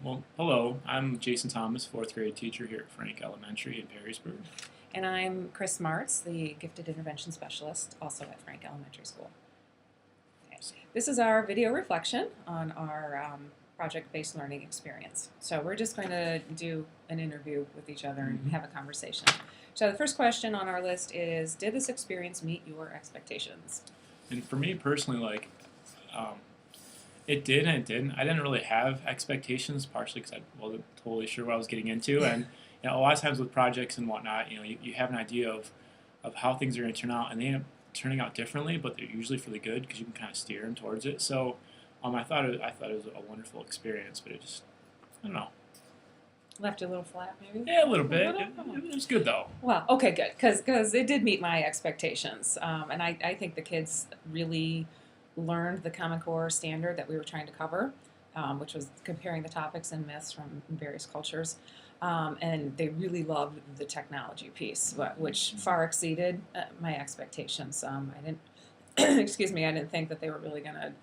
Well, hello. I'm Jason Thomas, fourth grade teacher here at Frank Elementary in Perrysburg. And I'm Kris Martz, the Gifted Intervention Specialist, also at Frank Elementary School. Okay. This is our video reflection on our project-based learning experience. So we're just going to do an interview with each other and have a conversation. So the first question on our list is, did this experience meet your expectations? And for me personally, it did and it didn't. I didn't really have expectations, partially because I wasn't totally sure what I was getting into. And a lot of times with projects and whatnot, you have an idea of how things are going to turn out, and they end up turning out differently, but they're usually for the good because you can kind of steer them towards it. So I thought it was a wonderful experience, but it just, I don't know. Left you a little flat, maybe? Yeah, a little bit. It was good, though. Well, okay, good, because it did meet my expectations. And I think the kids really learned the Common Core standard that we were trying to cover, which was comparing the topics and myths from various cultures. And they really loved the technology piece, which far exceeded my expectations. I didn't, excuse me, I didn't think that they were really going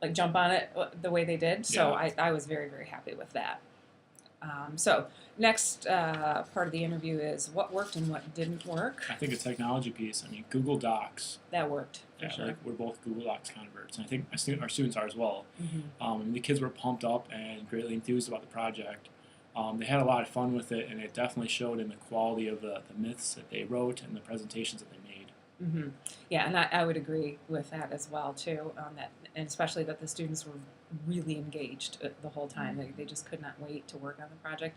to jump on it the way they did. So yeah. I was very, very happy with that. So next part of the interview is what worked and what didn't work. I think the technology piece, Google Docs. That worked, for sure. We're both Google Docs converts, and I think our students are as well. The kids were pumped up and greatly enthused about the project. They had a lot of fun with it, and it definitely showed in the quality of the myths that they wrote and the presentations that they made. Yeah, and I would agree with that as well, too, and especially that the students were really engaged the whole time. They just could not wait to work on the project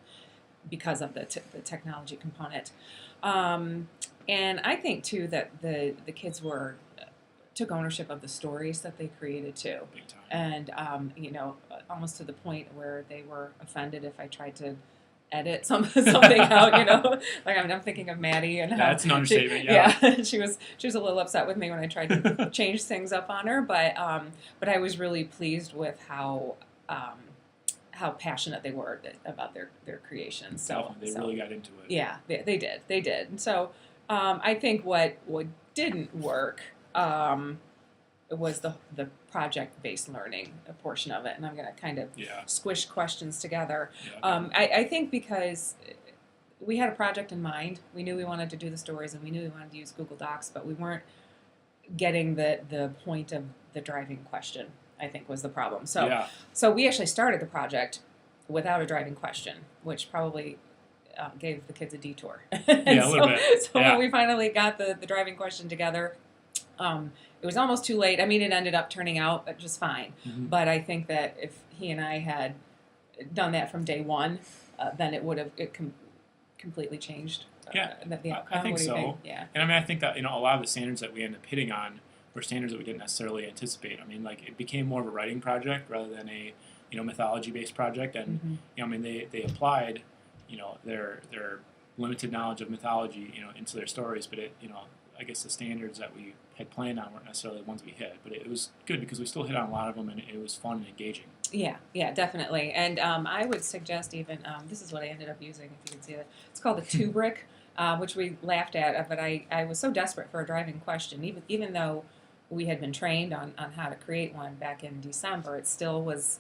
because of the technology component. And I think, too, that the kids took ownership of the stories that they created, too. Big time. And, almost to the point where they were offended if I tried to edit something out, like I'm thinking of Maddie and how that's an understatement. Yeah, she was a little upset with me when I tried to change things up on her, but I was really pleased with how passionate they were about their creation. So they really got into it. Yeah, they did. And so I think what didn't work was the project-based learning portion of it, and I'm going to kind of squish questions together. I think because we had a project in mind, we knew we wanted to do the stories, and we knew we wanted to use Google Docs, but we weren't getting the point of the driving question, I think, was the problem. So we actually started the project without a driving question, which probably gave the kids a detour. A little bit. So when we finally got the driving question together, it was almost too late. It ended up turning out just fine. But I think that if he and I had done that from day one, then it would have completely changed. The outcome. I think so. Think? Yeah. And I think that a lot of the standards that we ended up hitting on were standards that we didn't necessarily anticipate. It became more of a writing project rather than a mythology-based project. And they applied their limited knowledge of mythology into their stories, but I guess the standards that we had planned on weren't necessarily the ones we hit, but it was good because we still hit on a lot of them, and it was fun and engaging. Yeah, definitely. And I would suggest even, this is what I ended up using, if you can see it. It's called the two-brick, which we laughed at, but I was so desperate for a driving question, even though we had been trained on how to create one back in December, it still was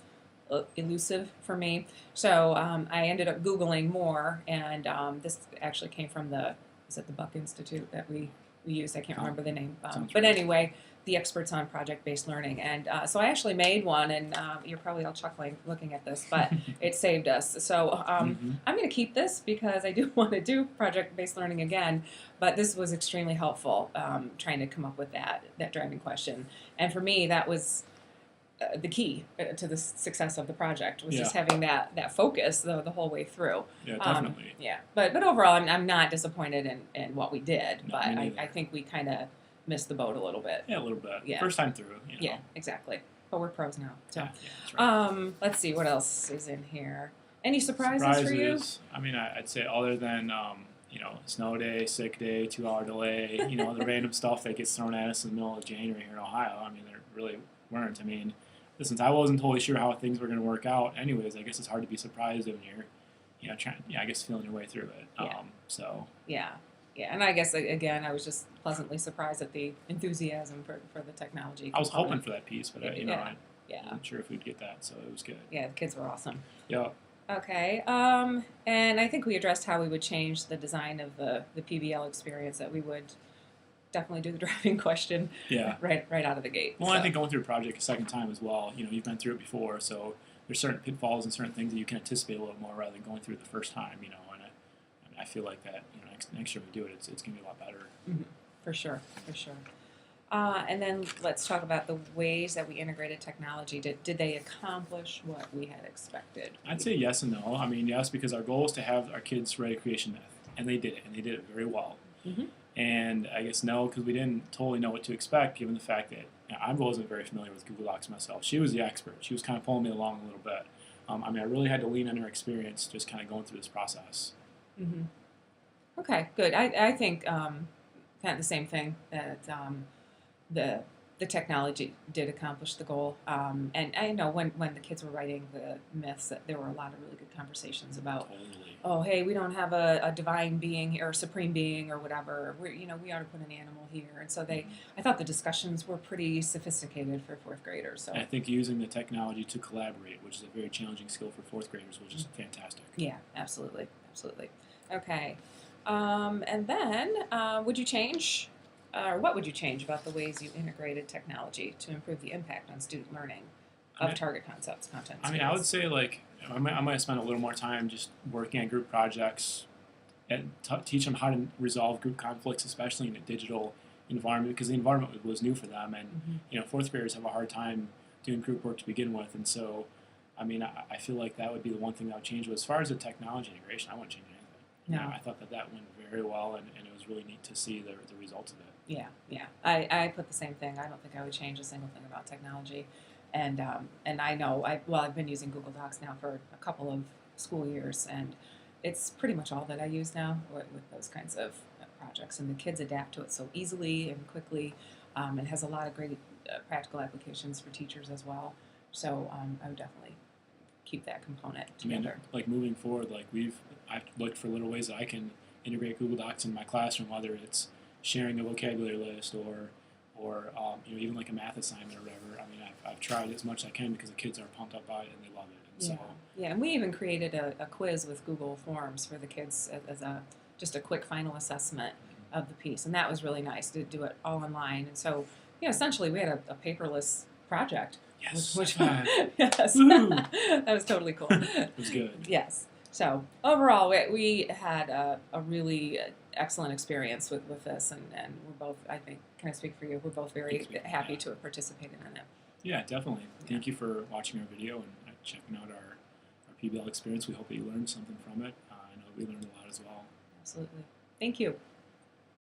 elusive for me. So I ended up Googling more, and this actually came from the Buck Institute that we used. I can't remember the name. But anyway, the experts on project-based learning. And so I actually made one, and you're probably all chuckling looking at this, but it saved us. So I'm going to keep this because I do want to do project-based learning again. But this was extremely helpful, trying to come up with that driving question. And for me, that was the key to the success of the project, was just having that focus the whole way through. Yeah, definitely. But overall, I'm not disappointed in what we did, No, but I think we kind of missed the boat a little bit. Yeah, a little bit. Yeah. First time through. Yeah, exactly. But we're pros now. So, that's right. Let's see what else is in here. Any surprises for you? I'd say other than snow day, sick day, 2-hour delay, the random stuff that gets thrown at us in the middle of January here in Ohio. There really weren't. Since I wasn't totally sure how things were going to work out anyways, I guess it's hard to be surprised when you're feeling your way through it. Yeah, and I guess, again, I was just pleasantly surprised at the enthusiasm for the technology component. I was hoping for that piece, but I Yeah. wasn't sure if we'd get that, so it was good. Yeah, the kids were awesome. Yeah. Okay. And I think we addressed how we would change the design of the PBL experience, that we would definitely do the driving question Yeah. right out of the gate. Well, So. I think going through a project a second time as well, you've been through it before, so there's certain pitfalls and certain things that you can anticipate a little more rather than going through it the first time, and I feel like that, next year we do it, it's going to be a lot better. Mm-hmm. For sure, for sure. And then let's talk about the ways that we integrated technology. Did they accomplish what we had expected? I'd say yes and no. I mean, yes, because our goal is to have our kids write a creation myth, and they did it, and they did it very well. Mm-hmm. And I guess no, because we didn't totally know what to expect, given the fact that I wasn't very familiar with Google Docs myself. She was the expert. She was kind of pulling me along a little bit. I really had to lean on her experience, just kind of going through this process. Mm-hmm. Okay, good. I think kind of the same thing, that the technology did accomplish the goal. And I know when the kids were writing the myths, that there were a lot of really good conversations about, Totally. oh, hey, we don't have a divine being or a supreme being or whatever. We ought to put an animal here. And so I thought the discussions were pretty sophisticated for fourth graders. So I think using the technology to collaborate, which is a very challenging skill for fourth graders, was just fantastic. Yeah, absolutely, absolutely. Okay. And then, would you change, or what would you change about the ways you integrated technology to improve the impact on student learning of target concepts, content? I mean, I would say I might have spent a little more time just working on group projects and teach them how to resolve group conflicts, especially in a digital environment, because the environment was new for them, and fourth graders have a hard time doing group work to begin with, and so, I mean, I feel like that would be the one thing that would change. But as far as the technology integration, I wouldn't change anything. No. I thought that went very well, and it was really neat to see the results of it. Yeah. I put the same thing. I don't think I would change a single thing about technology. And I know, I've been using Google Docs now for a couple of school years, and it's pretty much all that I use now with those kinds of projects. And the kids adapt to it so easily and quickly, and has a lot of great practical applications for teachers as well. So I would definitely keep that component together. Like moving forward, I've looked for little ways that I can integrate Google Docs in my classroom, whether it's sharing a vocabulary list or even like a math assignment or whatever. I mean, I've tried as much as I can because the kids are pumped up by it and they love it. And and we even created a quiz with Google Forms for the kids as just a quick final assessment of the piece, and that was really nice to do it all online. And so, essentially, we had a paperless project. Yes. Yes. That was totally cool. It was good. Yes. So overall, we had a really excellent experience with this, and we're both, I think, can I speak for you? We're both very happy to have participated in it. Yeah, definitely. Thank you for watching our video and checking out our PBL experience. We hope that you learned something from it. I know we learned a lot as well. Absolutely. Thank you.